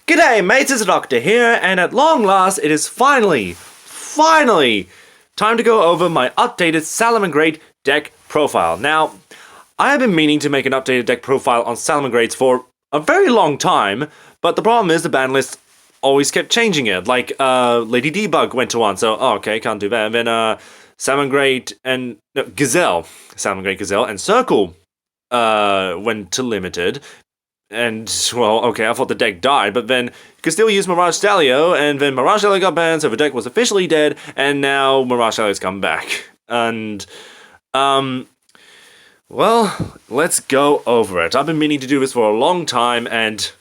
G'day mates, it's the Doctor here, and at long last it is finally, time to go over my updated Salamangreat deck profile. Now, I have been meaning to make an updated deck profile on Salamangreats for a very long time, but the problem is the ban list always kept changing it. Like, Lady Debug went to one, so, okay, can't do that. And then, Salamangreat and, no, Salamangreat Gazelle and Circle, went to limited. And, well, okay, I thought the deck died, but then you could still use Mirage Stalio, and then Mirage Stalio got banned, so the deck was officially dead, and now Mirage Stalio's come back. And, well, let's go over it. I've been meaning to do this for a long time, and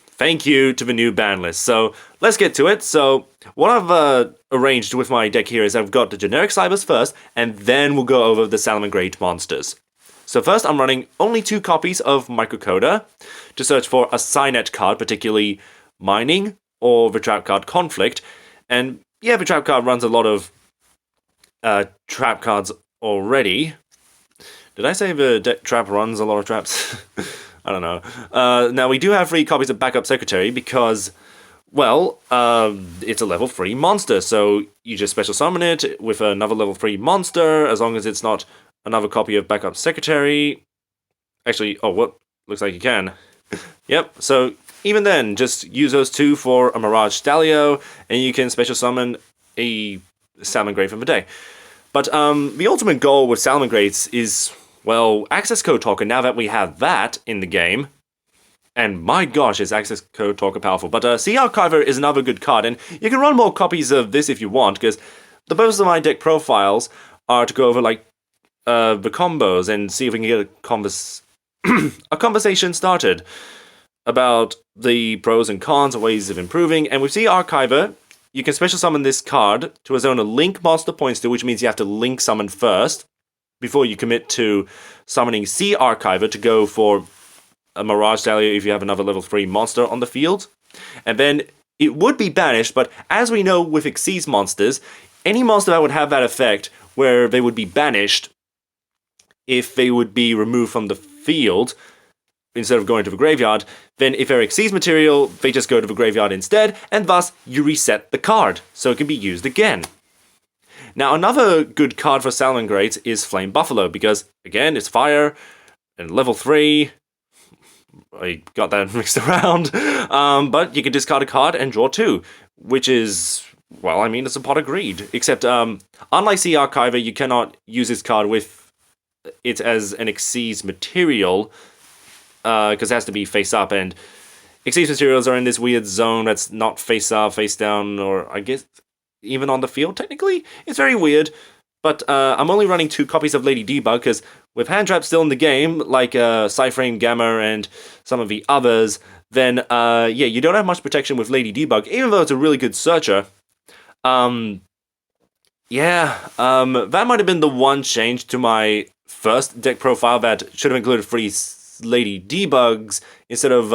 thank you to the new ban list. So, let's get to it. So, what I've arranged with my deck here is I've got the generic Cybers first, and then we'll go over the Salamangreat monsters. So first, I'm running only 2 copies of Microcoder to search for a Cynet card, particularly Mining or the trap card Conflict. And yeah, the trap card runs a lot of trap cards already. Did I say the trap runs a lot of traps? I don't know. Now, we do have 3 copies of Backup Secretary because, well, it's a level 3 monster. So you just special summon it with another level 3 monster, as long as it's not another copy of Backup Secretary. Actually, oh, what? Looks like you can. Yep, so even then, just use those 2 for a Mirage Stalio, and you can special summon a Salamangreat from the day. But the ultimate goal with Salamangreats is, well, access code talker, now that we have that in the game. And my gosh, is access code talker powerful. But Sea Archiver is another good card, and you can run more copies of this if you want, because the purpose of my deck profiles are to go over, like, the combos and see if we can get a conversation started about the pros and cons and ways of improving. And with Sea Archiver, you can special summon this card to a zone of link monster points to, which means you have to link summon first before you commit to summoning Sea Archiver to go for a Mirage Stalio if you have another level 3 monster on the field. And then it would be banished, but as we know with Xyz monsters, any monster that would have that effect where they would be banished if they would be removed from the field instead of going to the graveyard, then if they're Xyz material, they just go to the graveyard instead, and thus you reset the card, so it can be used again. Now, another good card for Salamangreat is Flame Buffalo, because, again, it's fire, and level 3, I got that mixed around, but you can discard a card and draw 2, which is, well, I mean, it's a pot of greed, except, unlike Sea Archiver, you cannot use this card with it as an Xyz material, because it has to be face up, and Xyz materials are in this weird zone that's not face up, face down, or I guess even on the field, technically. It's very weird, but I'm only running 2 copies of Lady Debug, because with hand traps still in the game, like Cyframe Gamma and some of the others, then yeah, you don't have much protection with Lady Debug, even though it's a really good searcher. Yeah, that might have been the one change to my first deck profile that should have included 3 Lady Debugs instead of,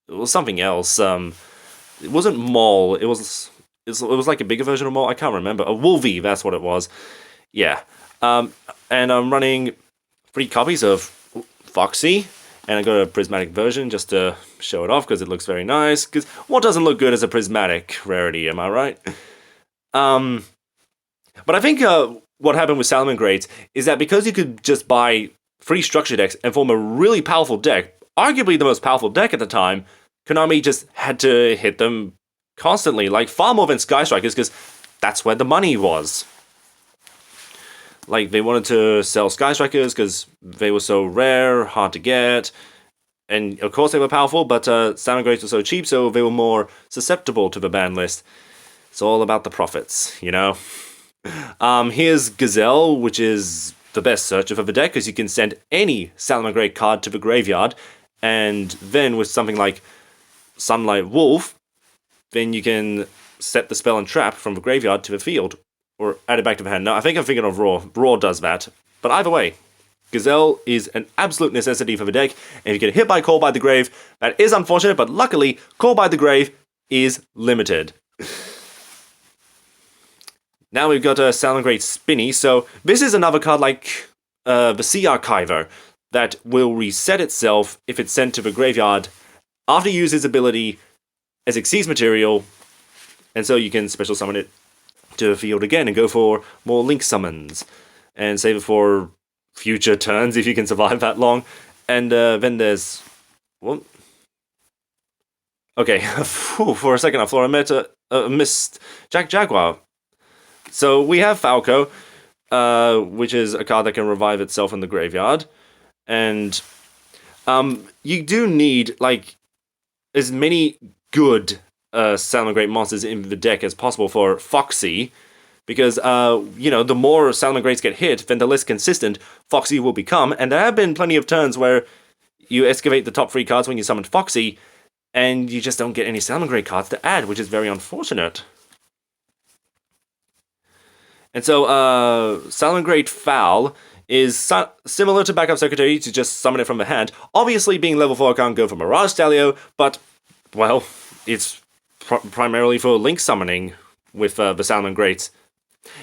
it was something else. It wasn't Maul, it was like a bigger version of Maul, I can't remember. A Wolvie, that's what it was. Yeah. And I'm running 3 copies of Foxy, and I got a prismatic version just to show it off because it looks very nice. Because what doesn't look good as a prismatic rarity, am I right? But I think what happened with Salamangreat is that because you could just buy 3 structure decks and form a really powerful deck, arguably the most powerful deck at the time, Konami just had to hit them constantly, like far more than Sky Strikers, because that's where the money was. Like, they wanted to sell Sky Strikers because they were so rare, hard to get, and of course they were powerful, but Salamangreats were so cheap, so they were more susceptible to the ban list. It's all about the profits, you know? Here's Gazelle, which is the best searcher for the deck, because you can send any Salamangreat card to the graveyard, and then with something like Sunlight Wolf, then you can set the spell and trap from the graveyard to the field, or add it back to the hand. No, I think I'm thinking of Raw. Raw does that. But either way, Gazelle is an absolute necessity for the deck, and if you get hit by Call by the Grave, that is unfortunate, but luckily, Call by the Grave is limited. Now we've got a Salamangreat Spinny, so this is another card like the Sea Archiver that will reset itself if it's sent to the graveyard after you use its ability as Xyz material, and so you can special summon it to the field again and go for more link summons, and save it for future turns if you can survive that long. And then there's... Well, okay, for a second I thought I missed Jaguar. So we have Falco, which is a card that can revive itself in the graveyard. And you do need, like, as many good Salamangreat monsters in the deck as possible for Foxy, because, you know, the more Salamangreats get hit, then the less consistent Foxy will become, and there have been plenty of turns where you excavate the top 3 cards when you summon Foxy, and you just don't get any Salamangreat cards to add, which is very unfortunate. And so, Salamangreat Foul is similar to Backup Secretary to just summon it from the hand. Obviously, being level 4, I can't go for Mirage Stalio, but, well, it's primarily for link summoning with the Salamangreats.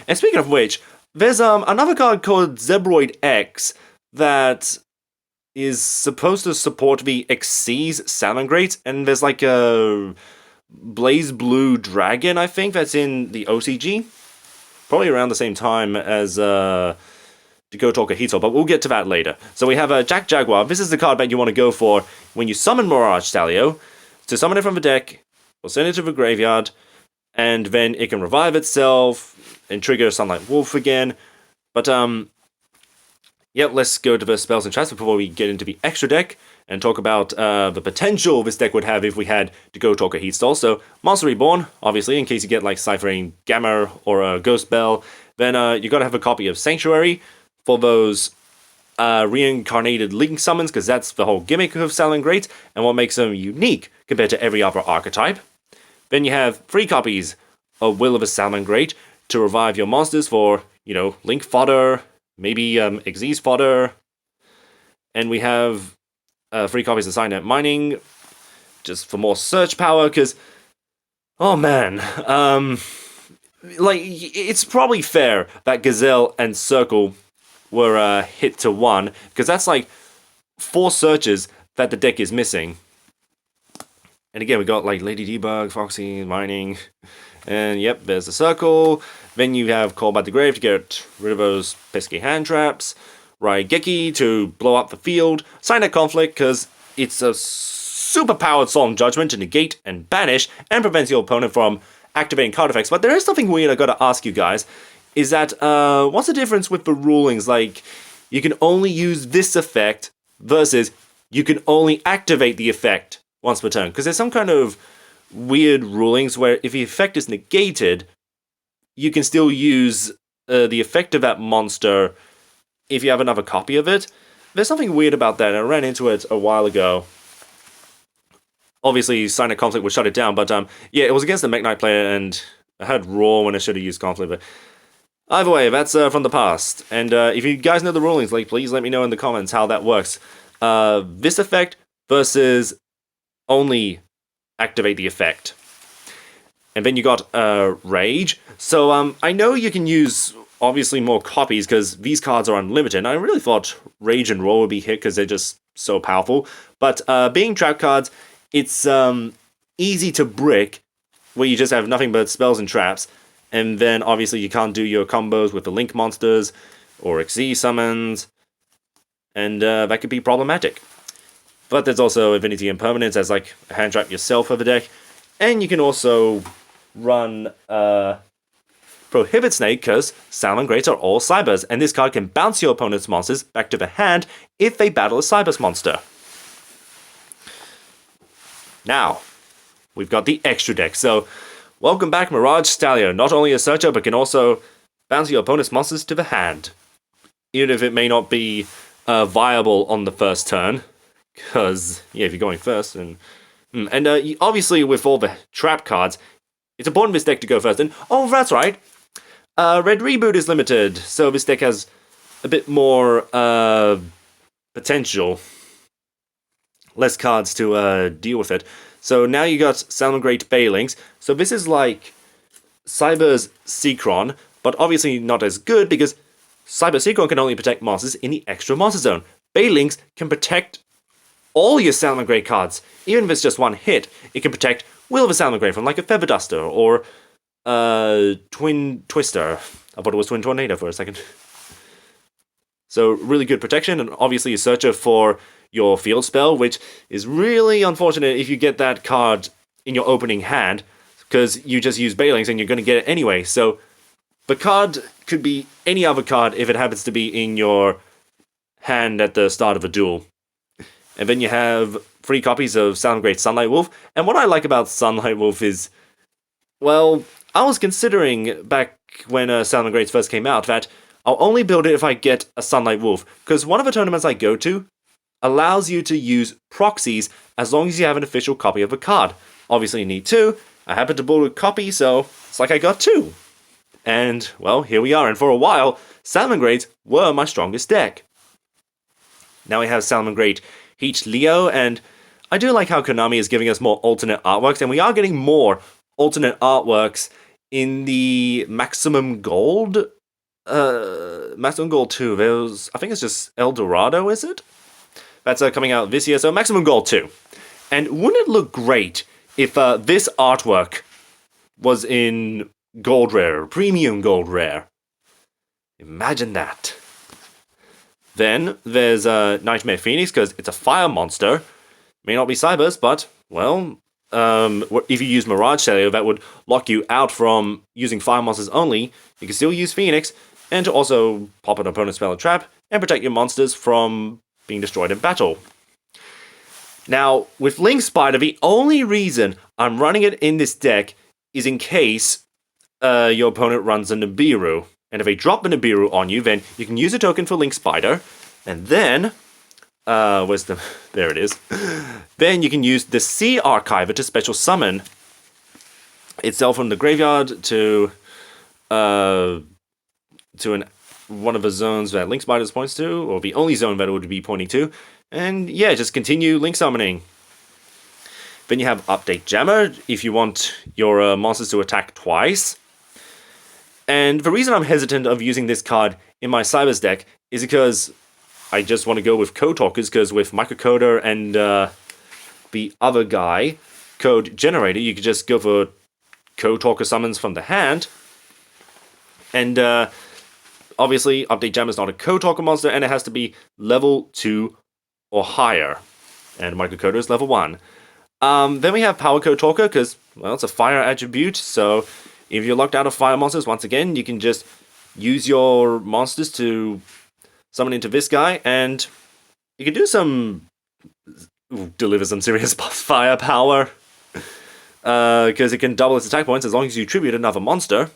And speaking of which, there's another card called Zebroid X that is supposed to support the Xyz Salamangreat, and there's like a Blaze Blue Dragon, I think, that's in the OCG. Probably around the same time as Go Talker Heatsol, but we'll get to that later. So we have Jaguar. This is the card that you want to go for when you summon Mirage Stalio. To summon it from the deck, we'll send it to the graveyard, and then it can revive itself and trigger Sunlight Wolf again. But, yeah, let's go to the spells and traps before we get into the extra deck and talk about the potential this deck would have if we had to Go Talker Heatstall. So, Monster Reborn, obviously, in case you get like Ciphering Gamma or a Ghost Bell, then you gotta have a copy of Sanctuary for those reincarnated link summons, because that's the whole gimmick of Salamangreat and what makes them unique compared to every other archetype. Then you have 3 copies of Will of a Salamangreat to revive your monsters for, you know, link fodder, maybe Xyz fodder. And we have 3 copies of Signet Mining, just for more search power, because, oh man, like, it's probably fair that Gazelle and Circle were hit to 1, because that's like 4 searches that the deck is missing. And again, we got like Lady Debug, Foxy, Mining, and yep, there's the Circle. Then you have Call by the Grave to get rid of those pesky hand traps. Raigeki to blow up the field. Signet Conflict, because it's a super powered Solemn Judgment to negate and banish, and prevents your opponent from activating card effects. But there is something weird I gotta ask you guys, is that, what's the difference with the rulings? Like, you can only use this effect versus you can only activate the effect once per turn. Because there's some kind of weird rulings where if the effect is negated, you can still use the effect of that monster if you have another copy of it. There's something weird about that, and I ran into it a while ago. Obviously, Signet Conflict would shut it down, but yeah, it was against the Mech Knight player, and I had Raw when I should have used Conflict, but either way, that's from the past. And if you guys know the rulings, like, please let me know in the comments how that works. This effect versus only activate the effect. And then you got Rage. So I know you can use obviously more copies because these cards are unlimited. And I really thought Rage and Roar would be hit because they're just so powerful. But being trap cards, it's easy to brick where you just have nothing but spells and traps. And then obviously you can't do your combos with the Link monsters or Xyz summons. And that could be problematic. But there's also Affinity Impermanence as like a hand trap yourself for the deck. And you can also run Prohibit Snake because Salamangreats are all Cybers, and this card can bounce your opponent's monsters back to the hand if they battle a Cybers monster. Now, we've got the extra deck. So, welcome back Mirage Stalio. Not only a searcher, but can also bounce your opponent's monsters to the hand. Even if it may not be viable on the first turn. Because, yeah, if you're going first, and obviously with all the trap cards, it's important for this deck to go first. And, oh, that's right, Red Reboot is limited, so this deck has a bit more potential. Less cards to deal with it. So now you got Salamangreat Baylings. So this is like Cyber's Seacron, but obviously not as good because Cyber Seacron can only protect monsters in the extra monster zone. Baylings can protect all your Salamangreat cards, even if it's just one hit, it can protect Will of a Salamangreat from like a Feather Duster or Twin Twister. I thought it was Twin Tornado for a second. So really good protection, and obviously a searcher for your field spell, which is really unfortunate if you get that card in your opening hand, because you just use Bailings and you're going to get it anyway. So the card could be any other card if it happens to be in your hand at the start of a duel. And then you have 3 copies of Salamangreat Sunlight Wolf. And what I like about Sunlight Wolf is, well, I was considering back when Salamangreats first came out that I'll only build it if I get a Sunlight Wolf, because one of the tournaments I go to allows you to use proxies as long as you have an official copy of a card. Obviously you need 2. I happen to build a copy, so it's like I got 2. And, well, here we are, and for a while, Salamangreats were my strongest deck. Now we have Salamangreat Heat Leo, and I do like how Konami is giving us more alternate artworks, and we are getting more alternate artworks in the Maximum Gold. Maximum Gold 2, there's, I think it's just El Dorado, is it? That's coming out this year, so Maximum Gold 2. And wouldn't it look great if this artwork was in Gold Rare, Premium Gold Rare? Imagine that. Then there's Nightmare Phoenix, because it's a fire monster. May not be Cybers, but, well, if you use Mirage Cellular, that would lock you out from using fire monsters only. You can still use Phoenix, and to also pop an opponent's spell or trap, and protect your monsters from being destroyed in battle. Now, with Link Spider, the only reason I'm running it in this deck is in case your opponent runs a Nibiru. And if they drop a Nibiru on you, then you can use a token for Link Spider, and then, where's the, there it is. Then you can use the Sea Archiver to special summon itself from the graveyard to one of the zones that Link Spider points to, or the only zone that it would be pointing to, and yeah, just continue Link summoning. Then you have Update Jammer, if you want your monsters to attack twice. And the reason I'm hesitant of using this card in my Cybers deck is because I just want to go with Code Talkers, because with Microcoder and the other guy, Code Generator, you could just go for Code Talker summons from the hand. And obviously, Update Jammer is not a Code Talker monster, and it has to be level 2 or higher. And Microcoder is level 1. Then we have Power Code Talker, because, well, it's a fire attribute, so if you're locked out of fire monsters, once again, you can just use your monsters to summon into this guy, and you can do some... deliver some serious firepower, because it can double its attack points as long as you tribute another monster,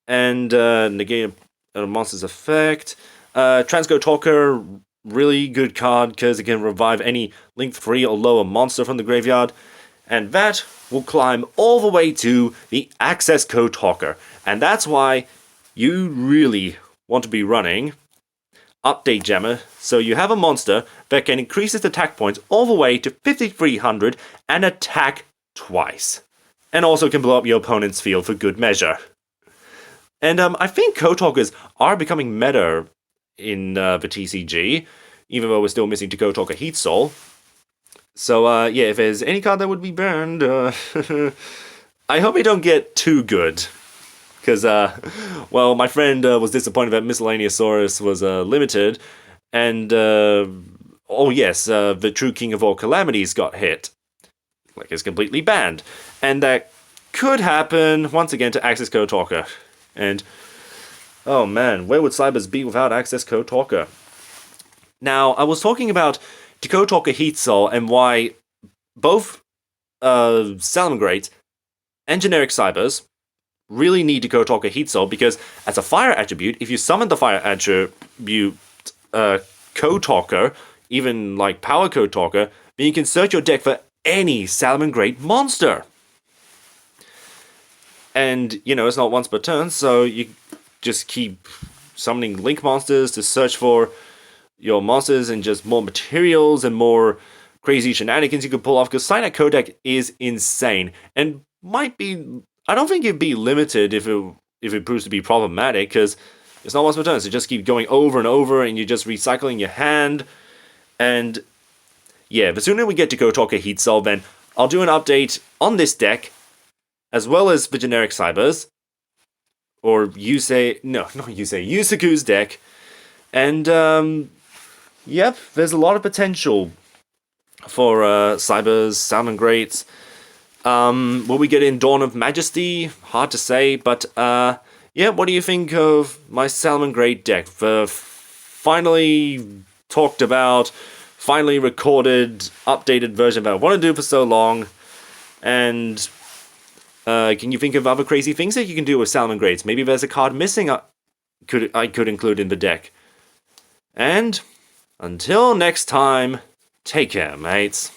and negate a monster's effect. Transcode Talker, really good card, because it can revive any Link 3 or lower monster from the graveyard, and that will climb all the way to the Access Code Talker. And that's why you really want to be running Update Jammer, so you have a monster that can increase its attack points all the way to 5,300 and attack twice. And also can blow up your opponent's field for good measure. And I think Code Talkers are becoming meta in the TCG, even though we're still missing to Code Talker Heat Soul. So, yeah, if there's any card that would be burned, I hope they don't get too good. Because, well, my friend was disappointed that Miscellaneousaurus was limited, and, oh yes, the true King of all calamities got hit. Like, it's completely banned. And that could happen, once again, to Access Code Talker. And, oh man, where would Cybers be without Access Code Talker? Now, I was talking about Code Talker Heat Soul and why both Salamangreat and generic Cybers really need to Code Talker Heat Soul, because as a fire attribute, if you summon the fire attribute Code Talker, even like Power Code Talker, then you can search your deck for any Salamangreat monster. And, you know, it's not once per turn, so you just keep summoning Link monsters to search for your monsters, and just more materials and more crazy shenanigans you could pull off, because Signet Codec is insane, and might be... I don't think it'd be limited if it proves to be problematic, because it's not once per turn, so just keep going over and over, and you're just recycling your hand, and yeah, the sooner we get to Gotoka Heat Soul, then I'll do an update on this deck, as well as the generic Cybers, or Yusaku's deck, and yep, there's a lot of potential for Cybers, Salamangreats. Will we get in Dawn of Majesty? Hard to say, but yeah, what do you think of my Salamangreat deck? The finally talked about, finally recorded, updated version that I want to do for so long, and can you think of other crazy things that you can do with Salamangreats? Maybe there's a card missing I could include in the deck. And until next time, take care, mates.